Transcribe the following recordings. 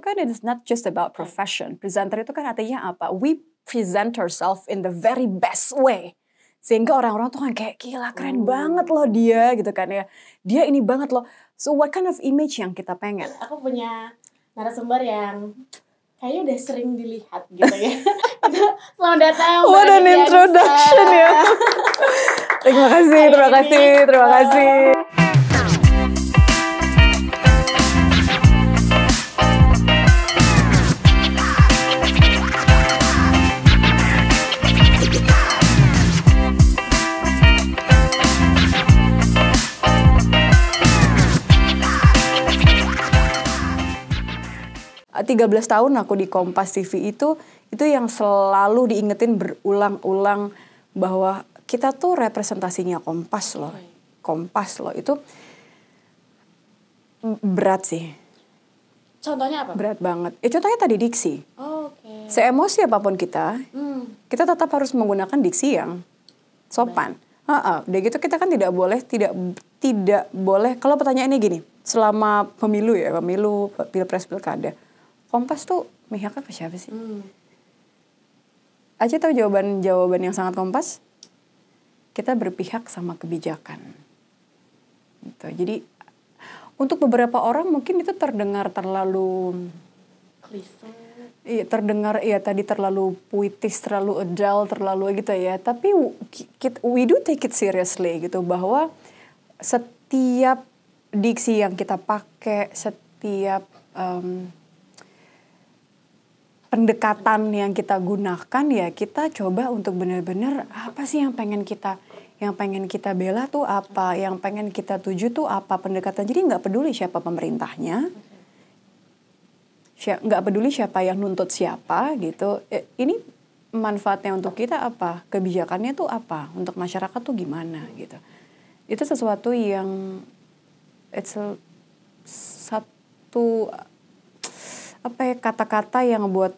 kan it's not just about profession. Presenter itu kan artinya apa? We present ourselves in the very best way. Sehingga orang-orang tuh kan kayak gila keren banget loh dia gitu kan ya. Dia ini banget loh. So what kind of image yang kita pengen? Aku punya narasumber yang kayaknya udah sering dilihat gitu ya. Selamat datang. What an introduction ya. Terima kasih. 13 tahun aku di Kompas TV itu yang selalu diingetin berulang-ulang bahwa kita tuh representasinya Kompas loh. Kompas loh itu berat sih. Contohnya apa? Berat banget. Contohnya tadi diksi. Oke. Seemosi apapun kita tetap harus menggunakan diksi yang sopan. Udah gitu kita kan tidak boleh kalau pertanyaannya gini, selama pemilu pilpres pilkada, Kompas tuh mihaknya ke siapa sih? Aja tahu jawaban yang sangat Kompas? Kita berpihak sama kebijakan. Gitu. Jadi untuk beberapa orang mungkin itu terdengar terlalu klise. Iya, terlalu puitis, terlalu adult, terlalu gitu ya. Tapi we do take it seriously gitu, bahwa setiap diksi yang kita pakai, setiap pendekatan yang kita gunakan ya kita coba untuk benar-benar apa sih yang pengen kita bela tuh apa, yang pengen kita tuju tuh apa pendekatan. Jadi nggak peduli siapa pemerintahnya, nggak peduli siapa yang nuntut siapa gitu. Ini manfaatnya untuk kita apa, kebijakannya tuh apa, untuk masyarakat tuh gimana gitu. Itu sesuatu yang satu kata-kata yang buat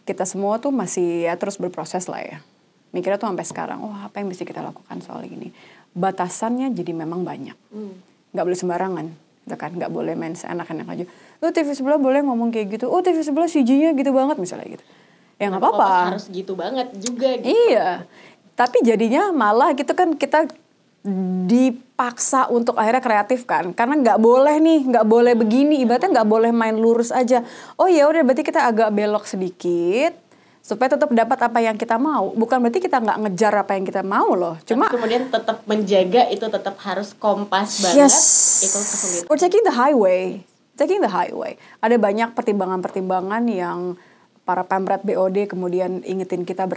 kita semua tuh masih ya terus berproses lah ya. Mikirnya tuh sampai sekarang, apa yang bisa kita lakukan soal ini. Batasannya jadi memang banyak. Nggak boleh sembarangan, gitu kan? Nggak boleh main seenak-enak aja. TV sebelah boleh ngomong kayak gitu. TV sebelah CG-nya gitu banget misalnya gitu. Ya nggak apa-apa. Harus gitu banget juga. Gitu. Iya. Tapi jadinya malah gitu kan kita dipaksa untuk akhirnya kreatif kan, karena nggak boleh begini, ibaratnya nggak boleh main lurus aja. Ya udah berarti kita agak belok sedikit supaya tetap dapat apa yang kita mau. Bukan berarti kita nggak ngejar apa yang kita mau loh. Cuma tapi kemudian tetap menjaga itu tetap harus kompas banget. Itu kesulitan. We're taking the highway. Ada banyak pertimbangan-pertimbangan yang para pemret BOD kemudian ingetin kita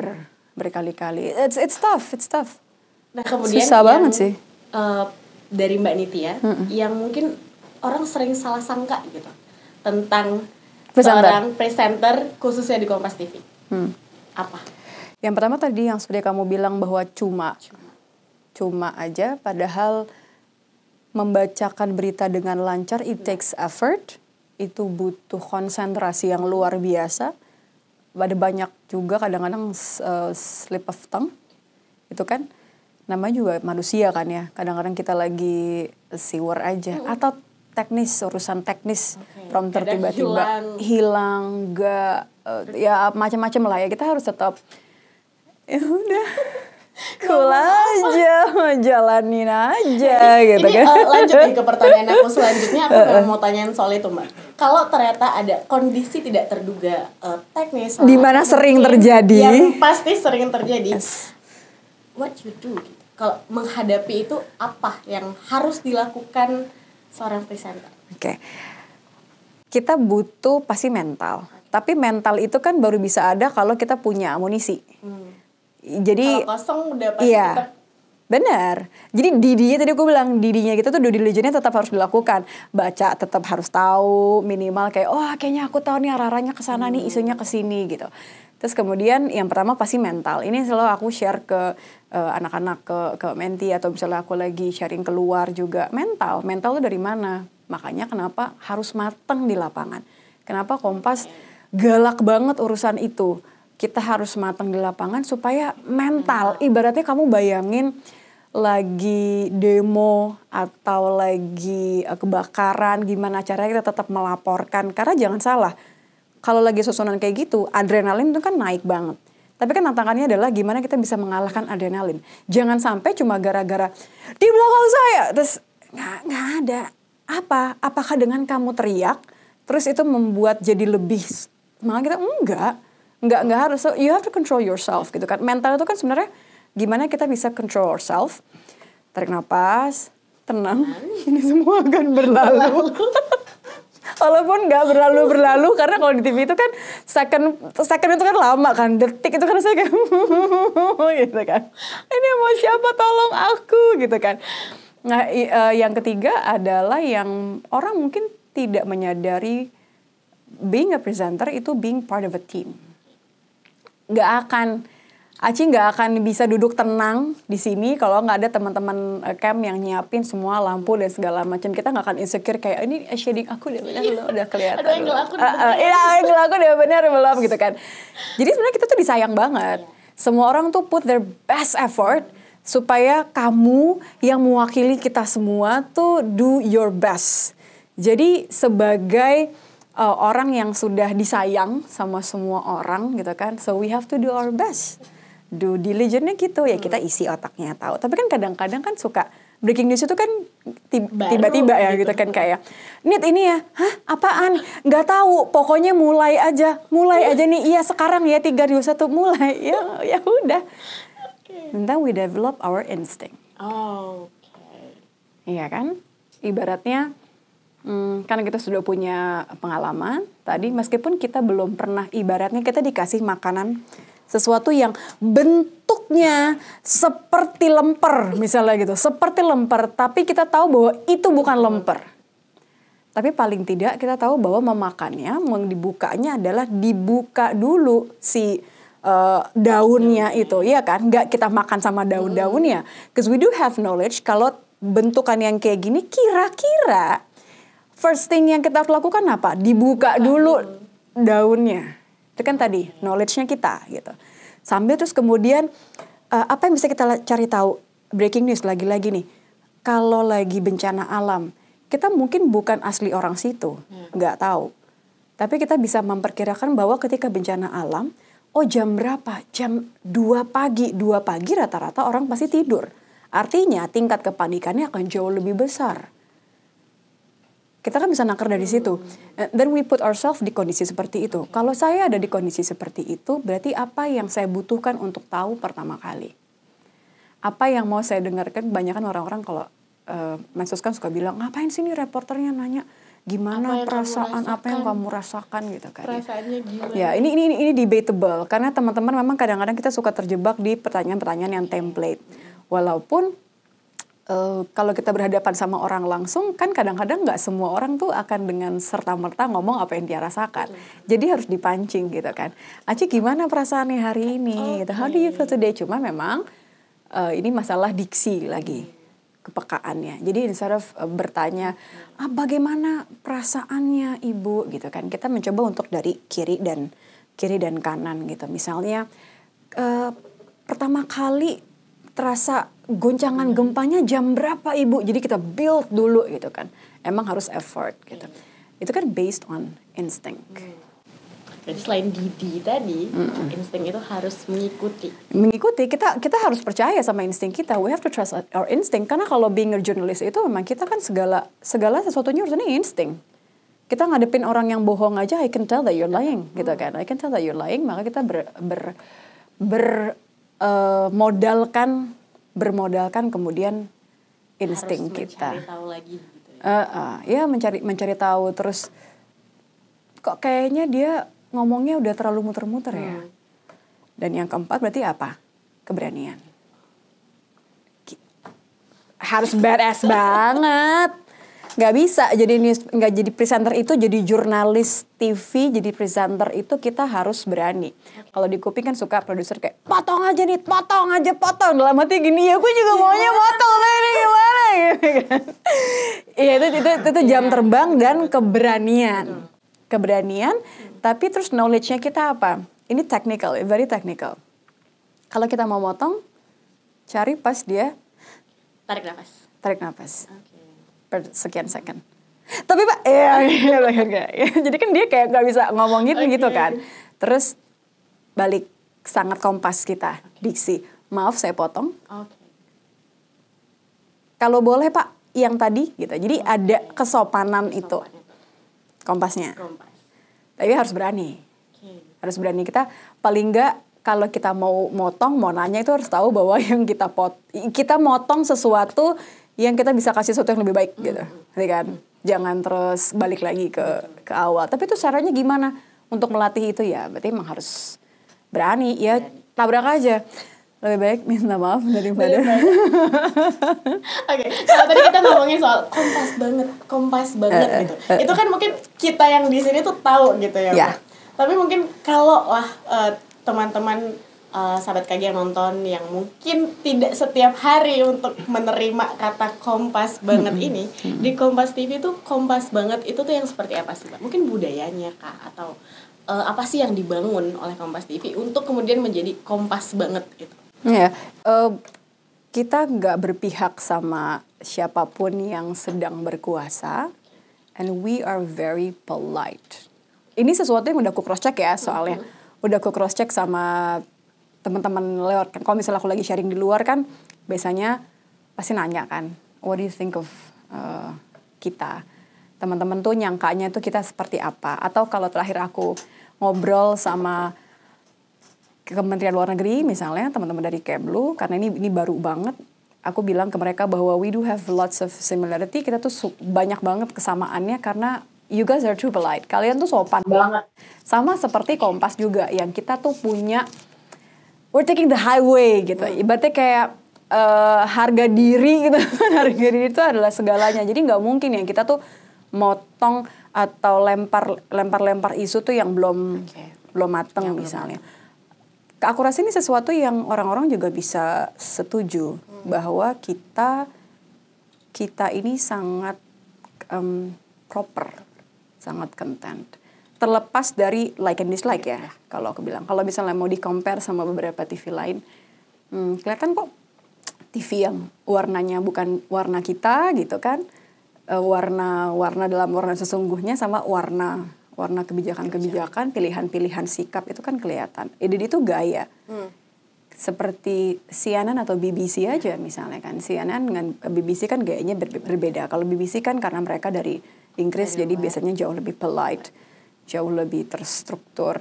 berkali-kali. It's tough. Nah kemudian susah banget sih. Dari Mbak Nitya yang mungkin orang sering salah sangka gitu tentang seorang presenter khususnya di Kompas TV. Apa? Yang pertama tadi yang seperti kamu bilang bahwa cuma aja, padahal membacakan berita dengan lancar it takes effort, itu butuh konsentrasi yang luar biasa. Ada banyak juga kadang-kadang slip of tongue, itu kan. Namanya juga manusia kan ya, kadang-kadang kita lagi siwer aja atau urusan teknis prompter tiba-tiba hilang gak ya macam-macam lah ya. Kita harus tetap ya udah cool aja, jalanin aja gitu kan. Lanjut nih ke pertanyaan aku selanjutnya, aku mau tanyain soal itu Mbak. Kalau ternyata ada kondisi tidak terduga teknis di mana sering terjadi, yang pasti sering terjadi, what you do? Kalau menghadapi itu apa yang harus dilakukan seorang presenter? Oke. Kita butuh pasti mental. Tapi mental itu kan baru bisa ada kalau kita punya amunisi. Jadi kalau kosong udah pasti tetap. Benar. Jadi tadi aku bilang didinya gitu tuh due diligence-nya tetap harus dilakukan. Baca tetap harus tahu minimal kayak kayaknya aku tahu nih arah-arahnya ke sana nih, isunya ke sini gitu. Terus kemudian yang pertama pasti mental. Ini selalu aku share ke anak-anak, ke menti atau misalnya aku lagi sharing keluar juga. Mental itu dari mana? Makanya kenapa harus mateng di lapangan. Kenapa Kompas galak banget urusan itu. Kita harus mateng di lapangan supaya mental. Ibaratnya kamu bayangin lagi demo atau lagi kebakaran, gimana caranya kita tetap melaporkan. Karena jangan salah, kalau lagi susunan kayak gitu, adrenalin itu kan naik banget. Tapi kan tantangannya adalah gimana kita bisa mengalahkan adrenalin. Jangan sampai cuma gara-gara di belakang saya, terus nggak ada. Apakah dengan kamu teriak, terus itu membuat jadi lebih malah kita nggak harus. So you have to control yourself gitu kan. Mental itu kan sebenarnya gimana kita bisa control ourselves. Tarik nafas, tenang. Ini semua akan berlalu. Walaupun nggak berlalu karena kalau di TV itu kan second itu kan lama kan, detik itu kan saya kayak gitu kan. Ini mau siapa tolong aku gitu kan. Nah yang ketiga adalah yang orang mungkin tidak menyadari being a presenter itu being part of a team. Aci nggak akan bisa duduk tenang di sini kalau nggak ada teman-teman cam yang nyiapin semua lampu dan segala macam. Kita nggak akan insecure kayak ini shading aku udah benar belum, udah kelihatan. Angle aku udah benar belum gitu kan. Jadi sebenarnya kita tuh disayang banget. Semua orang tuh put their best effort supaya kamu yang mewakili kita semua tuh do your best. Jadi sebagai orang yang sudah disayang sama semua orang gitu kan, so we have to do our best. Do diligence-nya gitu ya, kita isi otaknya tahu. Tapi kan kadang-kadang kan suka breaking news itu kan tiba-tiba ya gitu kan kayak Nit ini ya, apaan? Nggak tahu, pokoknya mulai aja nih. Iya sekarang ya 3, 2, 1 mulai ya udah. And then we develop our instinct. Iya kan? Ibaratnya karena kita sudah punya pengalaman tadi, meskipun kita belum pernah, ibaratnya kita dikasih makanan sesuatu yang bentuknya seperti lemper misalnya gitu, seperti lemper, tapi kita tahu bahwa itu bukan lemper. Tapi paling tidak kita tahu bahwa memakannya, dibukanya adalah dibuka dulu si daunnya itu, ya kan? Nggak kita makan sama daun-daunnya. Because we do have knowledge kalau bentukan yang kayak gini kira-kira first thing yang kita harus lakukan apa? Dibuka dulu daunnya. Itu kan tadi knowledge-nya kita gitu. Sambil terus kemudian apa yang bisa kita cari tahu? Breaking news lagi-lagi nih. Kalau lagi bencana alam, kita mungkin bukan asli orang situ, nggak tahu. Tapi kita bisa memperkirakan bahwa ketika bencana alam, jam berapa? Jam 2 pagi. 2 pagi rata-rata orang pasti tidur. Artinya tingkat kepanikannya akan jauh lebih besar. Kita kan bisa nakar dari situ. Then we put ourselves di kondisi seperti itu. Kalau saya ada di kondisi seperti itu, berarti apa yang saya butuhkan untuk tahu pertama kali? Apa yang mau saya dengarkan? Kebanyakan orang-orang kalau medsos kan suka bilang, ngapain sih nih reporternya nanya gimana perasaan, apa yang kamu rasakan gitu kan. Perasaannya gimana? Ya, ini debatable karena teman-teman memang kadang-kadang kita suka terjebak di pertanyaan-pertanyaan yang template. Walaupun kalau kita berhadapan sama orang langsung, kan kadang-kadang nggak semua orang tuh akan dengan serta-merta ngomong apa yang dia rasakan. Jadi harus dipancing gitu kan. Aci gimana perasaannya hari ini? Gitu. How do you feel today? Cuma memang ini masalah diksi lagi, kepekaannya. Jadi instead of bertanya, bagaimana perasaannya ibu? Gitu kan. Kita mencoba untuk dari kiri dan kanan gitu. Misalnya pertama kali terasa goncangan gempanya jam berapa ibu? Jadi kita build dulu gitu kan. Emang harus effort gitu. Itu kan based on instinct. Jadi selain Didi tadi, insting itu harus mengikuti. Kita harus percaya sama insting kita. We have to trust our instinct. Karena kalau being a journalist itu memang kita kan segala sesuatunya urusannya insting. Kita ngadepin orang yang bohong aja, I can tell that you're lying gitu kan. I can tell that you're lying. Maka kita bermodalkan kemudian insting kita. Mencari tahu lagi gitu ya. Ya mencari tahu, terus kok kayaknya dia ngomongnya udah terlalu muter-muter ya. Dan yang keempat berarti apa? Keberanian. Harus badass banget. Nggak bisa nggak jadi presenter itu, jadi jurnalis TV, jadi presenter itu kita harus berani. Kalau di kuping kan suka produser kayak potong aja. Dalam hati gini ya, gue juga maunya potong, ini gimana gitu kan. Iya itu jam terbang dan keberanian. Tapi terus knowledge-nya kita apa? Ini technical, very technical. Kalau kita mau motong, cari pas dia Tarik nafas. per sekian second. Tapi Pak, jadi kan dia kayak nggak bisa ngomong gitu kan. Terus balik sangat kompas kita, diksi. Maaf saya potong. Kalau boleh Pak, yang tadi gitu. Jadi ada kesopanan itu. Kompasnya. Tapi harus berani. Harus berani. Kita paling nggak kalau kita mau motong, mau nanya itu harus tahu bahwa yang kita motong sesuatu yang kita bisa kasih sesuatu yang lebih baik gitu. Kan? Jangan terus balik lagi ke awal. Tapi itu caranya gimana untuk melatih itu ya? Berarti emang harus berani. Ya tabrak aja. Lebih baik minta maaf daripada. Oke, kalau tadi kita ngomongin soal kompas banget gitu. Itu kan mungkin kita yang di sini tuh tahu gitu ya. Mbak. Tapi mungkin kalau teman-teman sahabat KG yang nonton yang mungkin tidak setiap hari untuk menerima kata kompas banget ini, di Kompas TV tuh kompas banget itu tuh yang seperti apa sih Mbak? Mungkin budayanya kah atau apa sih yang dibangun oleh Kompas TV untuk kemudian menjadi kompas banget gitu? Ya, kita nggak berpihak sama siapapun yang sedang berkuasa, and we are very polite. Ini sesuatu yang udah aku cross check ya soalnya, udah aku cross check sama teman-teman lewat kan. Kalau misalnya aku lagi sharing di luar kan, biasanya pasti nanya kan, what do you think of kita? Teman-teman tuh nyangkanya tuh kita seperti apa? Atau kalau terakhir aku ngobrol sama Kementerian Luar Negeri misalnya, teman-teman dari Kemlu, karena ini baru banget, aku bilang ke mereka bahwa we do have lots of similarity, kita tuh banyak banget kesamaannya karena you guys are too polite, kalian tuh sopan banget. Sama seperti Kompas juga, yang kita tuh punya, we're taking the highway gitu, ibaratnya kayak harga diri gitu, harga diri itu adalah segalanya, jadi nggak mungkin yang kita tuh motong atau lempar isu tuh yang belum mateng misalnya. Keakurasian ini sesuatu yang orang-orang juga bisa setuju bahwa kita ini sangat proper, sangat content. Terlepas dari like and dislike ya, kalau aku bilang. Kalau misalnya mau di-compare sama beberapa TV lain, kelihatan kok TV yang warnanya bukan warna kita gitu kan, warna dalam warna sesungguhnya sama warna kebijakan-kebijakan, pilihan-pilihan sikap itu kan kelihatan. Jadi itu gaya. Seperti CNN atau BBC aja misalnya kan. CNN dengan BBC kan gayanya berbeda. Kalau BBC kan karena mereka dari Inggris jadi biasanya jauh lebih polite, jauh lebih terstruktur.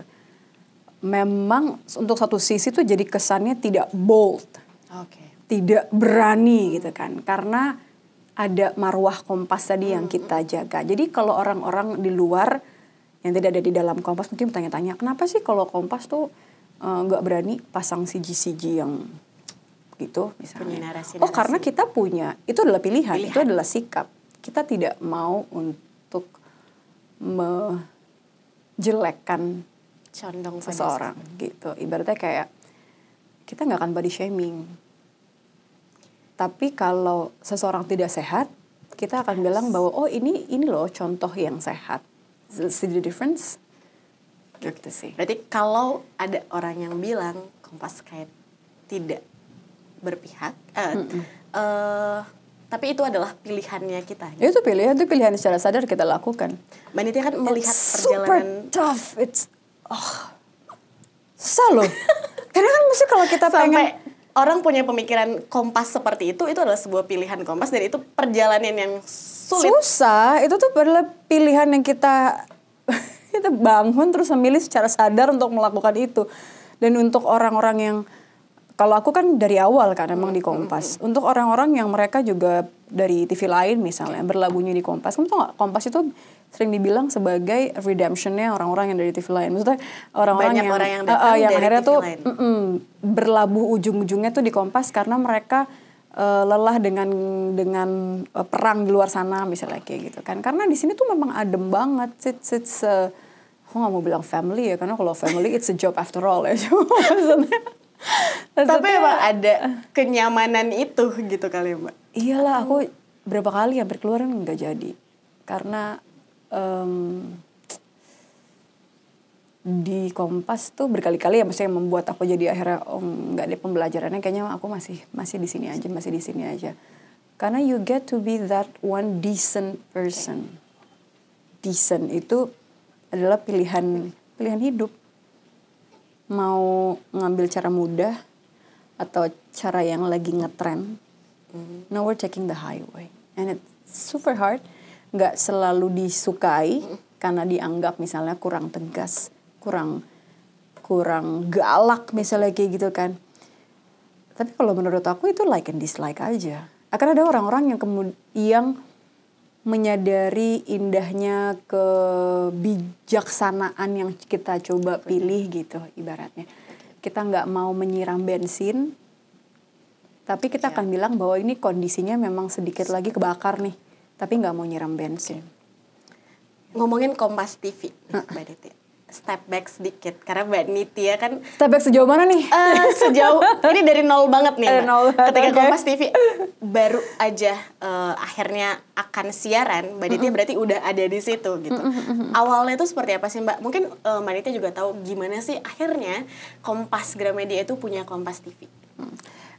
Memang untuk satu sisi tuh jadi kesannya tidak bold. Tidak berani gitu kan. Karena ada marwah Kompas tadi yang kita jaga. Jadi kalau orang-orang di luar yang tidak ada di dalam Kompas mungkin bertanya-tanya, kenapa sih kalau Kompas tuh nggak berani pasang CG yang gitu misalnya? Narasi. Karena kita punya, itu adalah pilihan, itu adalah sikap. Kita tidak mau untuk menjelekkan seseorang gitu. Ibaratnya kayak kita nggak akan body shaming. Tapi kalau seseorang tidak sehat, kita akan bilang bahwa ini loh contoh yang sehat. See the difference? Gitu sih. Berarti kalau ada orang yang bilang Kompas kayak tidak berpihak, tapi itu adalah pilihannya kita. Itu pilihan secara sadar kita lakukan. Mbak Nitya kan melihat perjalanan. Super tough. It's susah loh. Karena kan mesti kalau kita sampai orang punya pemikiran Kompas seperti itu adalah sebuah pilihan Kompas dan itu perjalanan yang sulit. Susah, itu tuh adalah pilihan yang kita bangun terus memilih secara sadar untuk melakukan itu. Dan untuk orang-orang yang, kalau aku kan dari awal kan emang di Kompas. Untuk orang-orang yang mereka juga dari TV lain misalnya berlabuhnya di Kompas. Kamu tau gak, Kompas itu sering dibilang sebagai redemptionnya orang-orang yang dari TV lain. Maksudnya orang-orang yang akhirnya tuh berlabuh ujung-ujungnya tuh di Kompas karena mereka lelah dengan perang di luar sana misalnya kayak gitu kan. Karena di sini tuh memang adem banget. It's aku nggak mau bilang family ya, karena kalau family it's a job after all ya. Tapi Mbak ada kenyamanan itu gitu kali Mbak. Iyalah, aku berapa kali hampir keluar nggak jadi karena di Kompas tuh berkali-kali ya maksudnya membuat aku jadi akhirnya nggak ada pembelajarannya, kayaknya aku masih di sini aja karena you get to be that one decent person decent itu adalah pilihan hidup. Mau ngambil cara mudah atau cara yang lagi ngetrend. Now we're taking the highway. And it's super hard. Gak selalu disukai karena dianggap misalnya kurang tegas, kurang galak misalnya kayak gitu kan. Tapi kalau menurut aku itu like and dislike aja. Akan ada orang-orang yang menyadari indahnya kebijaksanaan yang kita coba pilih gitu ibaratnya. Kita nggak mau menyiram bensin, tapi kita akan bilang bahwa ini kondisinya memang sedikit lagi kebakar nih, tapi nggak mau nyiram bensin. Ngomongin Kompas TV, Mbak Nitya. Step back sedikit karena Mbak Nitya kan step back sejauh mana nih? Sejauh ini dari nol banget nih, Mbak. Ketika Kompas TV baru aja akhirnya akan siaran, Mbak Nitya berarti udah ada di situ gitu. Awalnya itu seperti apa sih, Mbak? Mungkin Mbak Nitya juga tahu gimana sih akhirnya Kompas Gramedia itu punya Kompas TV.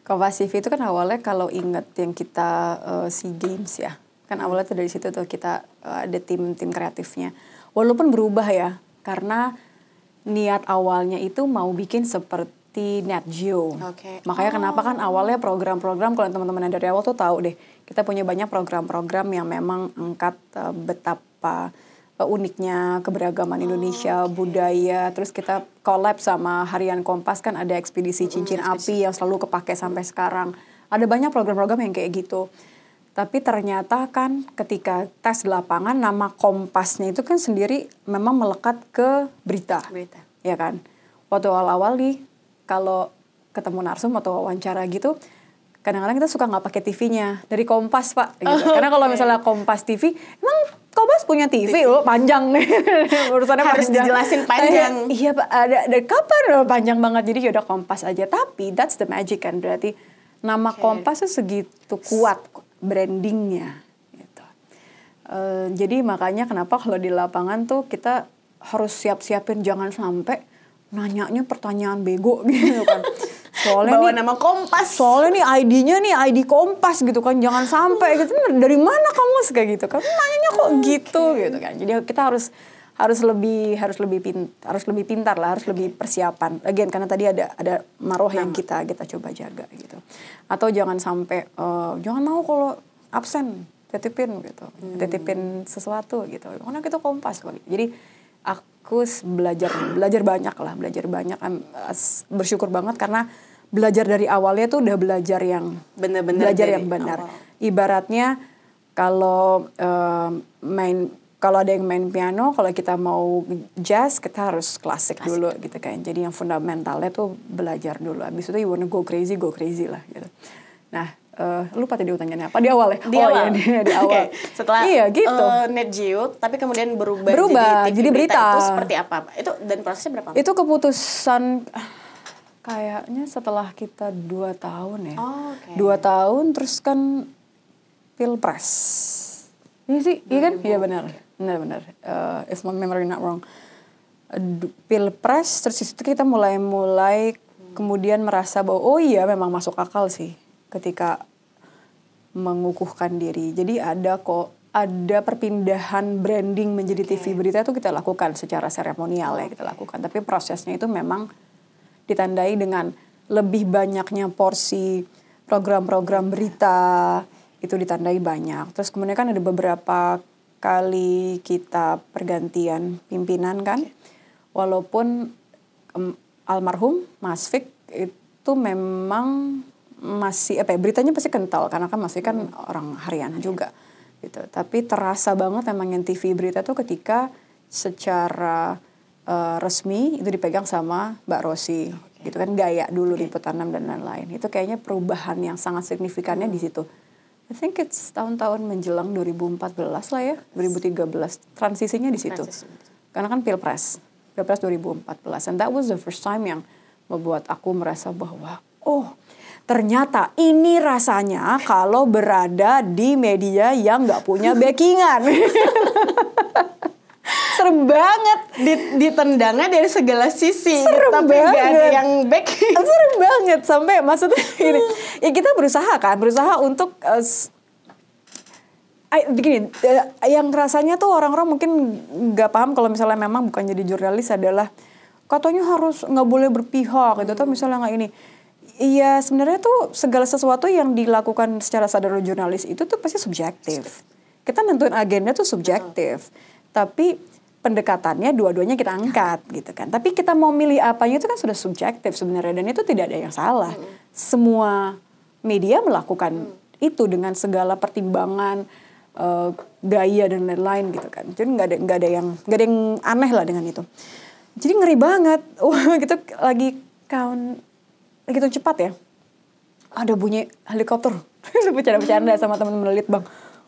Kompas TV itu kan awalnya kalau ingat yang kita SEA Games ya, kan awalnya tuh dari situ tuh kita ada tim kreatifnya. Walaupun berubah ya. Karena niat awalnya itu mau bikin seperti Nat Geo. Makanya kenapa kan awalnya program-program, kalau teman-teman yang dari awal tuh tahu deh, kita punya banyak program-program yang memang angkat betapa uniknya keberagaman Indonesia, budaya. Terus kita collab sama Harian Kompas, kan ada ekspedisi cincin api yang selalu kepake sampai sekarang. Ada banyak program-program yang kayak gitu. Tapi ternyata kan ketika tes di lapangan, nama Kompasnya itu kan sendiri memang melekat ke berita. Ya kan? Waktu awal-awal nih, kalau ketemu narsum atau wawancara gitu, kadang-kadang kita suka nggak pakai TV-nya. Dari Kompas, Pak. Gitu. Karena kalau misalnya Kompas TV, emang Kompas punya TV loh, panjang nih. Urusannya harus panjang. Dijelasin panjang. Iya Pak, dari kapan loh panjang banget. Jadi yaudah Kompas aja. Tapi that's the magic kan. Berarti nama Kompas tuh segitu kuat brandingnya gitu. Jadi makanya kenapa kalau di lapangan tuh kita harus siap-siapin, jangan sampai nanyanya pertanyaan bego gitu kan. Soalnya bawa nama Kompas. Soalnya nih ID-nya nih ID Kompas gitu kan, jangan sampai gitu. Dari mana kamu kayak gitu kan? Nanyanya kok gitu gitu kan. Jadi kita harus lebih pintar lah, harus lebih persiapan. Lagian karena tadi ada maruah yang kita coba jaga gitu. Atau jangan sampai jangan mau kalau absen titipin gitu. Titipin sesuatu gitu. Karena kita Kompas kok. Jadi aku belajar banyak. Bersyukur banget karena belajar dari awalnya tuh udah belajar yang benar-benar benar. Ibaratnya kalau ada yang main piano, kalau kita mau jazz, kita harus klasik dulu gitu kan. Jadi yang fundamentalnya tuh belajar dulu. Abis itu you wanna go crazy lah gitu. Nah, lupa tadi tanyanya apa di awal ya? Di awal. Ya, di awal. Setelah gitu. Nat Geo, tapi kemudian berubah jadi berita. Itu seperti apa? Itu dan prosesnya berapa? Itu keputusan kayaknya setelah kita 2 tahun ya. 2 tahun terus kan Pilpres. Iya sih, iya kan? Iya benar. If my memory not wrong. Pilpres, terus itu kita mulai kemudian merasa bahwa oh iya memang masuk akal sih ketika mengukuhkan diri. Jadi ada perpindahan branding menjadi TV berita itu kita lakukan secara seremonial ya kita lakukan. Tapi prosesnya itu memang ditandai dengan lebih banyaknya porsi program-program berita, itu ditandai banyak. Terus kemudian kan ada beberapa kali kita pergantian pimpinan kan. Walaupun almarhum Mas Fik itu memang masih beritanya pasti kental karena kan masih kan orang harian juga gitu. Tapi terasa banget emang yang TV berita tuh ketika secara resmi itu dipegang sama Mbak Rosi. Gitu kan, gaya dulu Liputan 6 dan lain-lain. Itu kayaknya perubahan yang sangat signifikannya di situ. I think it's tahun-tahun menjelang 2014 lah ya, 2013. Transisinya di situ. Karena kan Pilpres 2014. And that was the first time yang membuat aku merasa bahwa, oh ternyata ini rasanya kalau berada di media yang gak punya backingan. Serem banget. Ditendangnya dari segala sisi. Serem tapi banget. Gak ada yang back. Serem banget. Sampai maksudnya ini. Ya kita berusaha untuk Begini, yang rasanya tuh orang-orang mungkin nggak paham kalau misalnya memang bukan jadi jurnalis adalah katanya harus nggak boleh berpihak gitu, atau misalnya nggak ini. Iya, sebenarnya tuh segala sesuatu yang dilakukan secara sadar oleh jurnalis itu tuh pasti subjektif. Kita nentuin agenda tuh subjektif, tapi pendekatannya dua-duanya kita angkat gitu kan. Tapi kita mau milih apanya itu kan sudah subjektif sebenarnya, dan itu tidak ada yang salah. Semua media melakukan itu dengan segala pertimbangan, gaya dan lain-lain gitu kan. Jadi nggak ada yang aneh lah dengan itu. Jadi ngeri banget. Gitu lagi gitu cepat ya. Ada bunyi helikopter. Bercanda-bercanda sama teman-teman Litbang.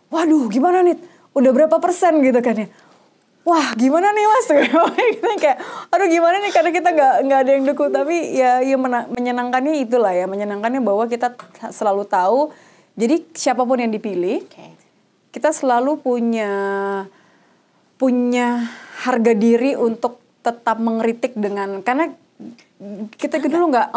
Waduh, gimana nih? Udah berapa persen gitu kan ya? Wah, gimana nih Mas? Kita kayak, aduh gimana nih, karena kita nggak ada yang dukung, tapi ya menyenangkannya itulah ya, menyenangkannya bahwa kita selalu tahu. Jadi siapapun yang dipilih, kita selalu punya harga diri untuk tetap mengkritik karena kita dulu nggak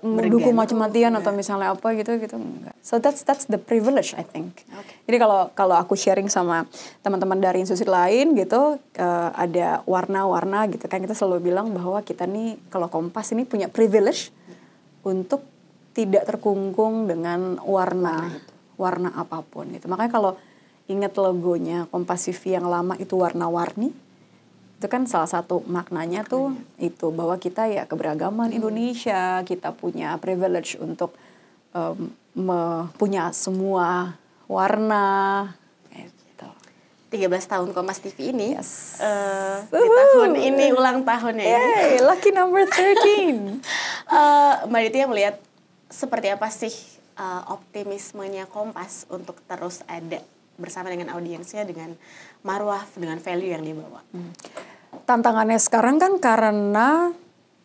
mendukung mati-matian atau misalnya apa gitu enggak. So that's the privilege I think. Jadi kalau aku sharing sama teman-teman dari institusi lain gitu, ada warna-warna gitu kan, kita selalu bilang bahwa kita nih kalau Kompas ini punya privilege untuk tidak terkungkung dengan warna apapun gitu. Makanya kalau ingat logonya Kompas TV yang lama itu warna-warni, itu kan salah satu maknanya tuh itu bahwa kita ya keberagaman Indonesia, kita punya privilege untuk punya semua warna gitu. 13 tahun Kompas TV ini, di tahun ini ulang tahunnya ya. Yay, lucky number 13. Mbak Ditya melihat seperti apa sih optimismenya Kompas untuk terus ada bersama dengan audiensnya, dengan marwah, dengan value yang dibawa? Tantangannya sekarang kan karena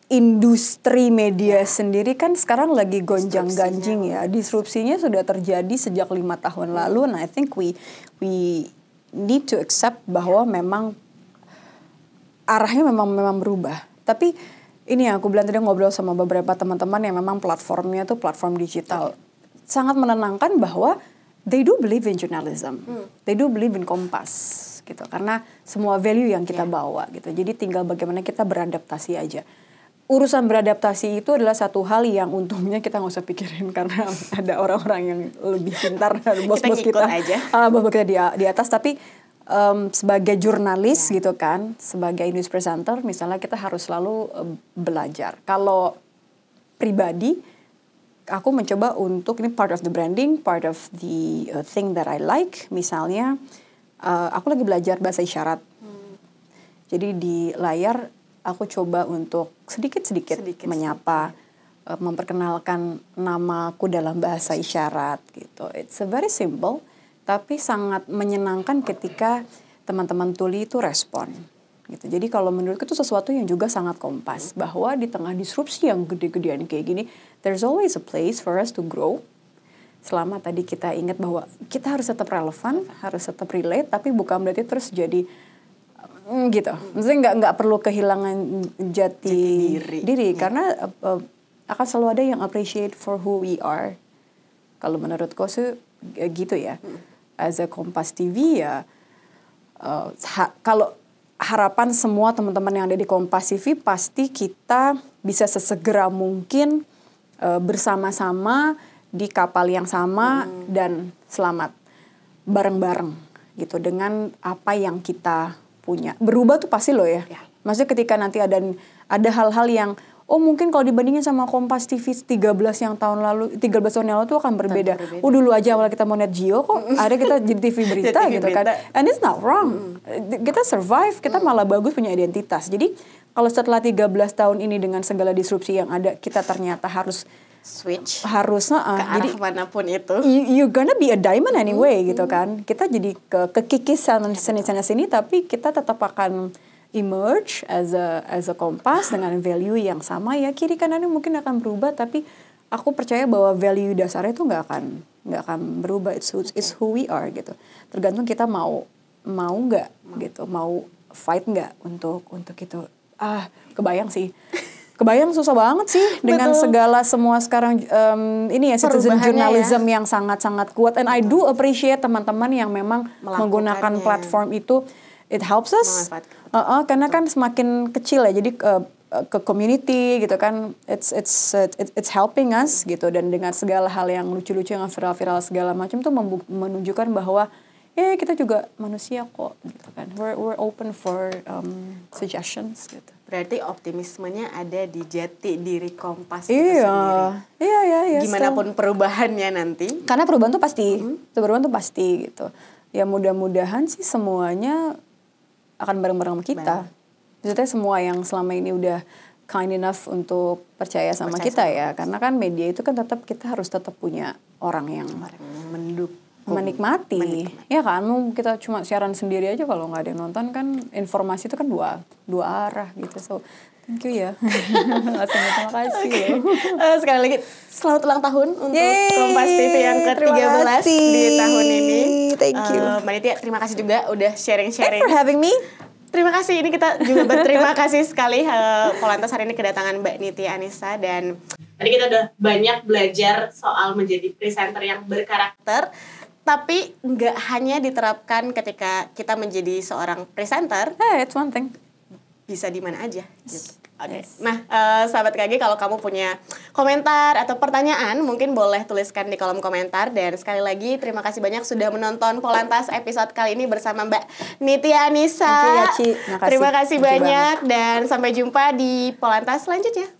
industri media sendiri kan sekarang lagi gonjang-ganjing ya. Disrupsinya sudah terjadi sejak 5 tahun lalu. And I think we need to accept bahwa memang arahnya memang berubah. Tapi ini aku bilang tadi, ngobrol sama beberapa teman-teman yang memang platformnya tuh platform digital. Sangat menenangkan bahwa they do believe in journalism. They do believe in Kompas gitu. Karena semua value yang kita bawa gitu. Jadi tinggal bagaimana kita beradaptasi aja. Urusan beradaptasi itu adalah satu hal yang untungnya kita nggak usah pikirin karena ada orang-orang yang lebih pintar, bos-bos kita, bos-bos kita di atas. Tapi sebagai jurnalis gitu kan, sebagai news presenter misalnya, kita harus selalu belajar. Kalau pribadi, aku mencoba untuk ini part of the branding, part of the thing that I like. Misalnya, aku lagi belajar bahasa isyarat. Jadi di layar aku coba untuk sedikit menyapa, memperkenalkan namaku dalam bahasa isyarat gitu. It's a very simple, tapi sangat menyenangkan ketika teman-teman tuli itu respon gitu. Jadi kalau menurutku itu sesuatu yang juga sangat Kompas, bahwa di tengah disrupsi yang gede-gedean kayak gini, there's always a place for us to grow. Selama tadi kita ingat bahwa kita harus tetap relevan, harus tetap relate, tapi bukan berarti terus jadi gitu. Maksudnya nggak perlu kehilangan jati diri karena akan selalu ada yang appreciate for who we are. Kalau menurutku sih gitu ya. As a Kompas TV ya, kalau harapan semua teman-teman yang ada di Kompas TV pasti kita bisa sesegera mungkin bersama-sama di kapal yang sama dan selamat bareng-bareng gitu dengan apa yang kita punya. Berubah tuh pasti loh ya. Maksudnya ketika nanti ada hal-hal yang mungkin kalau dibandingin sama Kompas TV 13 tahun yang lalu tuh akan berbeda. Dulu aja awal kita mau Net Geo kok ada kita jadi TV berita gitu kan. And it's not wrong. Kita survive, kita malah bagus punya identitas. Jadi kalau setelah 13 tahun ini dengan segala disrupsi yang ada, kita ternyata harus switch ke arah jadi, manapun itu. You're gonna be a diamond anyway gitu kan. Kita jadi kekikis sana sini, tapi kita tetap akan emerge as a Kompas dengan value yang sama ya. Kiri kanannya mungkin akan berubah, tapi aku percaya bahwa value dasarnya itu nggak akan berubah. It's who we are gitu. Tergantung kita mau nggak gitu, mau fight nggak untuk itu. Kebayang sih. Kebayang susah banget sih dengan segala semua sekarang ini ya citizen journalism yang sangat-sangat kuat. And I do appreciate teman-teman yang memang menggunakan platform itu. It helps us. Karena kan semakin kecil ya. Jadi ke community gitu kan. It's helping us gitu. Dan dengan segala hal yang lucu-lucu yang viral-viral segala macam tuh menunjukkan bahwa kita juga manusia kok gitu kan. We're open for suggestions gitu. Berarti optimismenya ada di jati diri Kompas itu sendiri. Iya. Gimana pun perubahannya nanti. Karena perubahan tuh pasti. Perubahan tuh pasti gitu. Ya mudah-mudahan sih semuanya akan bareng-bareng sama kita. Maksudnya semua yang selama ini udah kind enough untuk percaya sama kita ya. Karena kan media itu kan kita harus tetap punya orang yang menikmati. Ya kan, kita cuma siaran sendiri aja kalau nggak ada yang nonton kan informasi itu kan dua arah gitu. So thank you ya. Terima kasih. Sekali lagi selamat ulang tahun untuk Kompas TV yang ke-13 di tahun ini. Thank you. Mbak Nitya, terima kasih juga udah sharing-sharing. Thanks for having me. Terima kasih, ini kita juga berterima kasih sekali. Polantas hari ini kedatangan Mbak Nitya Anissa, dan tadi kita udah banyak belajar soal menjadi presenter yang berkarakter. Tapi nggak hanya diterapkan ketika kita menjadi seorang presenter. It's one thing. Bisa di mana aja. Gitu. Okay. Yes. Nah, sahabat KG, kalau kamu punya komentar atau pertanyaan, mungkin boleh tuliskan di kolom komentar. Dan sekali lagi, terima kasih banyak sudah menonton Polantas episode kali ini bersama Mbak Nitya Anissa. Terima kasih banyak, dan sampai jumpa di Polantas selanjutnya.